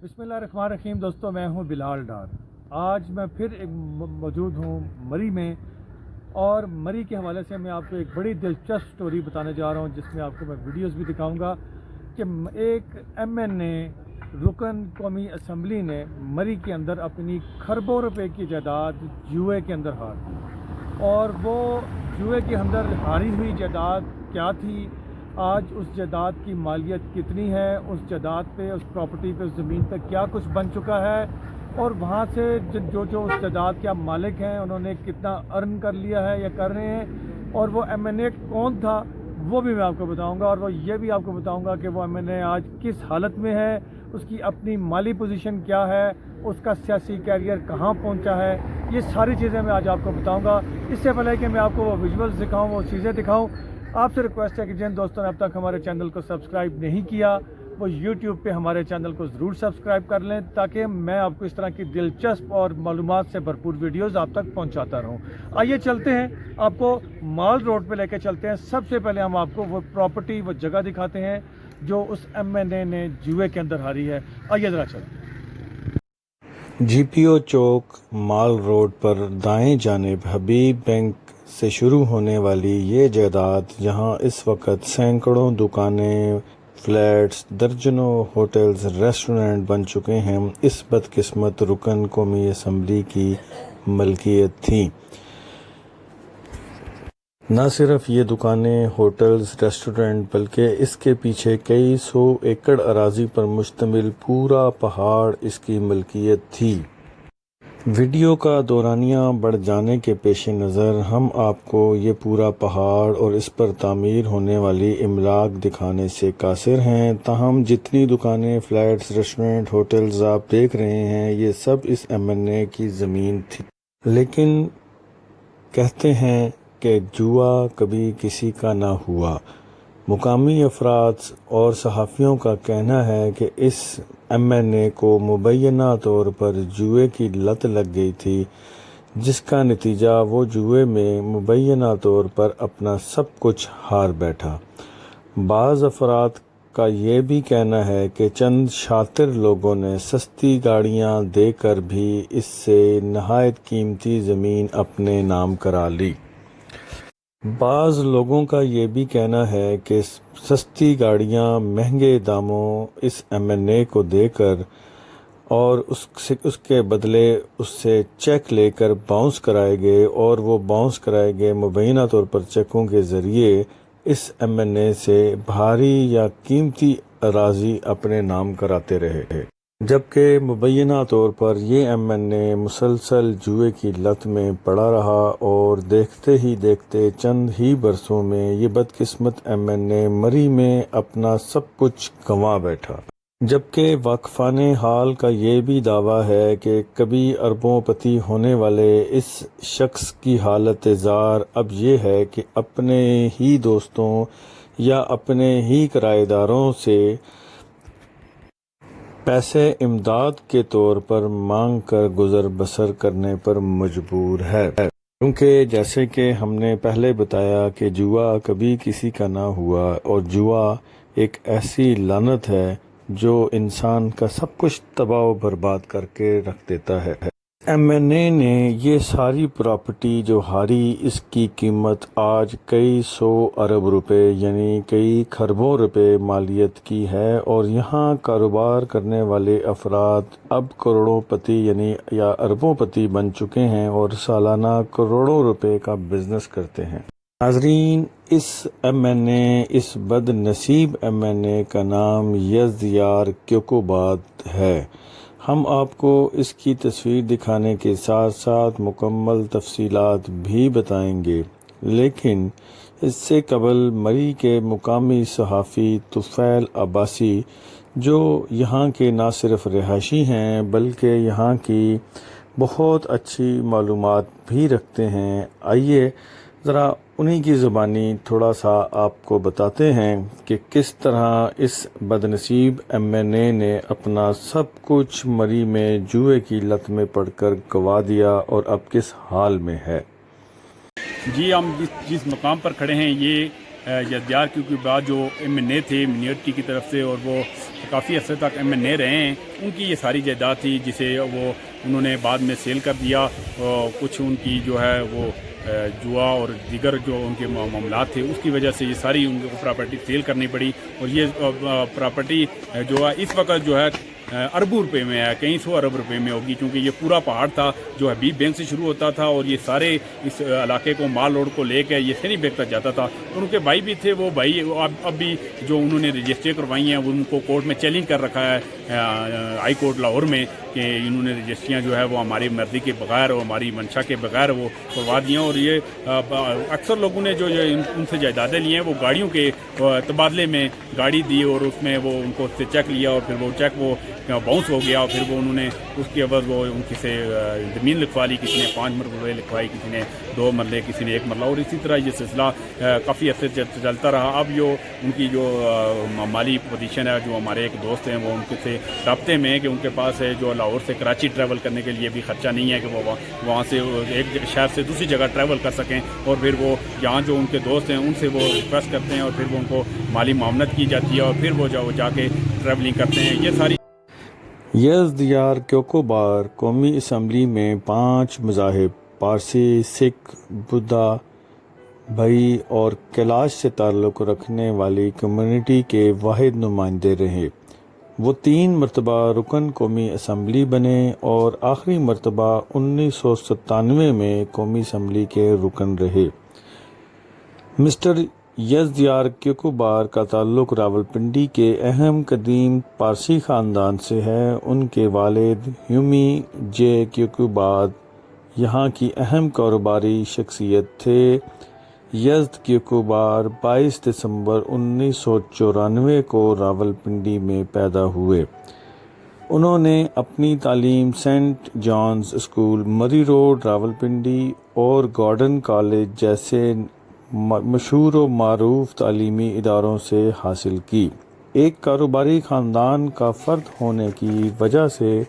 बिस्मिल्लाहिर्रहमानिर्रहीम। दोस्तों, मैं हूं बिलाल डार। आज मैं फिर मौजूद हूं मरी में, और मरी के हवाले से मैं आपको एक बड़ी दिलचस्प स्टोरी बताने जा रहा हूं, जिसमें आपको मैं वीडियोस भी दिखाऊंगा कि एक MNA रुकन कौमी असम्बली ने मरी के अंदर अपनी खरबों रुपए की जायदाद जुए के अंदर हार दी। और वो जुए के अंदर हारी हुई जायदाद क्या थी, आज उस जायदाद की मालियत कितनी है, उस जायदाद पे, उस प्रॉपर्टी पे, उस ज़मीन पे क्या कुछ बन चुका है, और वहाँ से जो जो उस जायदाद के मालिक हैं उन्होंने कितना अर्न कर लिया है या कर रहे हैं, और वो MNA कौन था वो भी मैं आपको बताऊंगा। और वो ये भी आपको बताऊंगा कि वो MNA आज किस हालत में है, उसकी अपनी माली पोजीशन क्या है, उसका सियासी कैरियर कहाँ पहुँचा है। ये सारी चीज़ें मैं आज आपको बताऊँगा। इससे पहले कि मैं आपको वो विजुअल्स दिखाऊँ, वो चीज़ें दिखाऊँ, आपसे रिक्वेस्ट है कि जिन दोस्तों ने अब तक हमारे चैनल को सब्सक्राइब नहीं किया वो YouTube पे हमारे चैनल को ज़रूर सब्सक्राइब कर लें, ताकि मैं आपको इस तरह की दिलचस्प और मालूमात से भरपूर वीडियोस आप तक पहुंचाता रहूं। आइए चलते हैं, आपको माल रोड पे लेके चलते हैं। सबसे पहले हम आपको वो प्रॉपर्टी, वो जगह दिखाते हैं जो उस MNA ने जुए के अंदर हारी है। आइए ज़रा चलते हैं। GPO चौक माल रोड पर दाएं जानिब हबीब बैंक से शुरू होने वाली ये जायदाद, जहां इस वक्त सैकड़ों दुकानें, फ्लैट्स, दर्जनों होटल्स, रेस्टोरेंट बन चुके हैं, इस बदकिस्मत रुकन कौमी असम्बली की मलकियत थी। न सिर्फ ये दुकानें, होटल्स, रेस्टोरेंट, बल्कि इसके पीछे कई 100 एकड़ अराजी पर मुश्तमिल पूरा पहाड़ इसकी मलकियत थी। वीडियो का दौरानिया बढ़ जाने के पेश नज़र हम आपको ये पूरा पहाड़ और इस पर तामीर होने वाली इमलाक दिखाने से कासिर हैं। ताहम जितनी दुकानें, फ्लैट्स, रेस्टोरेंट, होटल्स आप देख रहे हैं, ये सब इस MNA की ज़मीन थी। लेकिन कहते हैं कि जुआ कभी किसी का ना हुआ। मुकामी अफराद और सहाफ़ियों का कहना है कि इस MNA को मुबैना तौर पर जुए की लत लग गई थी, जिसका नतीजा वो जुए में मुबैना तौर पर अपना सब कुछ हार बैठा। बाज़ अफराद का ये भी कहना है कि चंद शातिर लोगों ने सस्ती गाड़ियाँ देकर भी इससे नहायत कीमती ज़मीन अपने नाम करा ली। बाज़ लोगों का ये भी कहना है कि सस्ती गाड़ियाँ महंगे दामों इस MNA को देकर और उसके बदले उससे चेक लेकर बाउंस कराए गए, और वो बाउंस कराए गए मुबैना तौर पर चेकों के ज़रिए इस MNA से भारी या कीमती अराज़ी अपने नाम कराते रहे। जबकि मुबैना तौर पर ये MNA मुसलसल जुए की लत में पड़ा रहा, और देखते ही देखते चंद ही बरसों में ये बदकिस्मत MNA मरी में अपना सब कुछ गंवा बैठा। जबकि वाक़फ़ाने हाल का ये भी दावा है कि कभी अरबोंपति होने वाले इस शख्स की हालत ज़ार अब ये है कि अपने ही दोस्तों या अपने ही किराएदारों से पैसे इमदाद के तौर पर मांग कर गुजर बसर करने पर मजबूर है। क्योंकि जैसे कि हमने पहले बताया कि जुआ कभी किसी का ना हुआ, और जुआ एक ऐसी लानत है जो इंसान का सब कुछ तबाह बर्बाद करके रख देता है। MNA ने ये सारी प्रॉपर्टी जो हारी, इसकी कीमत आज कई 100 अरब रुपए यानी कई खरबों रुपए मालियत की है, और यहाँ कारोबार करने वाले अफराद अब करोड़ोंपति यानी या अरबोंपति बन चुके हैं और सालाना करोड़ों रुपए का बिजनेस करते हैं। नाज़रीन, इस MNA, इस बदनसीब MNA का नाम यज़दियार क्योकोबाद है। हम आपको इसकी तस्वीर दिखाने के साथ साथ मुकम्मल तफसीलात भी बताएंगे, लेकिन इससे कबल मरी के मुकामी सहाफ़ी तुफ़ैल अब्बासी, जो यहाँ के ना सिर्फ रिहायशी हैं बल्कि यहाँ की बहुत अच्छी मालूमात भी रखते हैं, आइए ज़रा उन्हीं की ज़ुबानी थोड़ा सा आपको बताते हैं कि किस तरह इस बदनसीब MNA ने अपना सब कुछ मरी में जुए की लत में पड़कर गंवा दिया और अब किस हाल में है। जी, हम जिस मकाम पर खड़े हैं, ये یزدیار کیوکوبار جو MNA تھے منیرٹی کی طرف سے، اور وہ کافی عرصے تک MNA رہے ہیں، ان کی یہ ساری جائیداد تھی جسے انہوں نے بعد میں سیل کر دیا. کچھ ان کی جو ہے وہ جوا اور دیگر جو ان کے معاملات تھے اس کی وجہ سے یہ ساری ان کو پراپرٹی سیل کرنی پڑی. اور یہ پراپرٹی جو ہے اس وقت جو ہے اربوں روپے میں ہے، کئی سو ارب روپے میں ہوگی، کیونکہ یہ پورا پہاڑ تھا جو حبیب بینک سے شروع ہوتا تھا، اور یہ سارے اس علاقے کو مال روڈ کو لے کے یہ سینی بینک تک جاتا تھا. اور ان کے بھائی بھی تھے، وہ بھائی اب بھی جو انہوں نے رجسٹری کروائی ہیں وہ ان کو کورٹ میں چیلنج کر رکھا ہے ہائی کورٹ لاہور میں، کہ انہوں نے رجسٹریاں جو ہے وہ ہماری مرضی کے بغیر اور ہماری منشا کے بغیر وہ کروا دی ہیں. اور یہ اکثر لوگوں نے جو ان سے جائیدادیں لی ہیں وہ گاڑیوں کے تبادلے میں گاڑی دی، اور اس میں وہ ان کو سے چیک لیا، اور پھر وہ چیک وہ باؤنس ہو گیا، اور پھر وہ انہوں نے اس کے عوض وہ ان کی سے زمین لکھوا لی. کسی نے 5 مرلے لکھوائی، کسی نے 2 مرلے، کسی نے 1 مرلہ، اور اسی طرح یہ سلسلہ کافی عرصے چلتا رہا. اب جو ان کی جو مالی پوزیشن ہے، جو ہمارے ایک دوست ہیں وہ ان کے سے رابطے میں کہ ان کے پاس ہے جو لاہور سے کراچی ٹریول کرنے کے لیے بھی خرچہ نہیں ہے کہ وہ وہاں سے ایک شہر سے دوسری جگہ ٹریول کر سکیں، اور پھر وہ یہاں جو ان کے دوست ہیں ان سے وہ ریکویسٹ کرتے ہیں، اور پھر وہ ان کو مالی معاونت کی جاتی ہے، اور پھر وہ جا کے ٹریولنگ کرتے ہیں. یہ ساری یزدیار کیوکوبار قومی اسمبلی میں 5 مذاہب پارسی، سکھ، بدھا، بھائی اور کیلاش سے تعلق رکھنے والی کمیونٹی کے واحد نمائندے رہے. وہ 3 مرتبہ رکن قومی اسمبلی بنے اور آخری مرتبہ 1997 میں قومی اسمبلی کے رکن رہے. مسٹر یزدیار کیوکوبار کا تعلق راولپنڈی کے اہم قدیم پارسی خاندان سے ہے. ان کے والد ہیومی جے کیوکوبار یہاں کی اہم کاروباری شخصیت تھے. یزد کیوکوبار 22 دسمبر 1994 کو راولپنڈی میں پیدا ہوئے. انہوں نے اپنی تعلیم سینٹ جانز اسکول مری روڈ راولپنڈی اور گارڈن کالج جیسے مشہور و معروف تعلیمی اداروں سے حاصل کی. ایک کاروباری خاندان کا فرد ہونے کی وجہ سے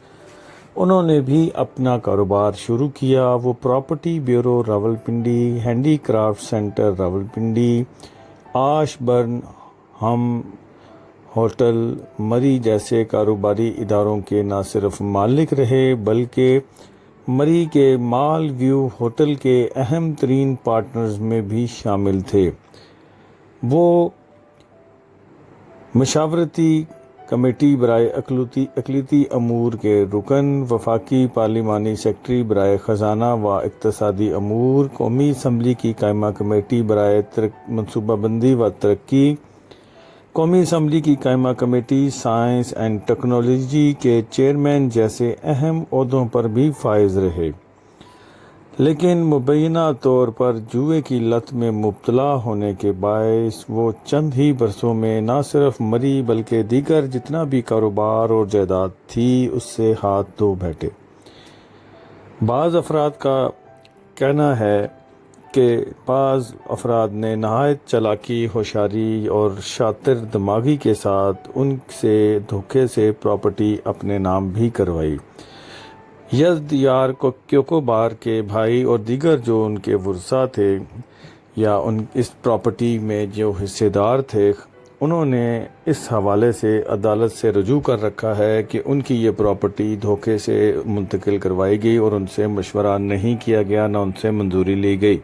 انہوں نے بھی اپنا کاروبار شروع کیا. وہ property bureau Rawalpindi, handicraft centre Rawalpindi, آش برن ہم ہوٹل مری جیسے کاروباری اداروں کے نہ صرف مالک رہے بلکہ مری کے مال ویو ہوٹل کے اہم ترین پارٹنرز میں بھی شامل تھے. وہ مشاورتی کمیٹی برائے اقلیتی امور کے رکن، وفاقی پارلیمانی سیکرٹری برائے خزانہ و اقتصادی امور، قومی اسمبلی کی قائمہ کمیٹی برائے منصوبہ بندی و ترقی، قومی اسمبلی کی قائمہ کمیٹی سائنس اینڈ ٹیکنالوجی کے چیئرمین جیسے اہم عہدوں پر بھی فائز رہے. لیکن مبینہ طور پر جوئے کی لت میں مبتلا ہونے کے باعث وہ چند ہی برسوں میں نہ صرف مری بلکہ دیگر جتنا بھی کاروبار اور جائیداد تھی اس سے ہاتھ دھو بیٹھے. بعض افراد کا کہنا ہے کہ بعض افراد نے نہایت چالاکی، ہوشیاری اور شاطر دماغی کے ساتھ ان سے دھوکے سے پراپرٹی اپنے نام بھی کروائی. یزدیار کیوکوبار کے بھائی اور دیگر جو ان کے ورثاء تھے یا اس پراپرٹی میں جو حصے دار تھے، انہوں نے اس حوالے سے عدالت سے رجوع کر رکھا ہے کہ ان کی یہ پراپرٹی دھوکے سے منتقل کروائی گئی اور ان سے مشورہ نہیں کیا گیا، نہ ان سے منظوری لی گئی.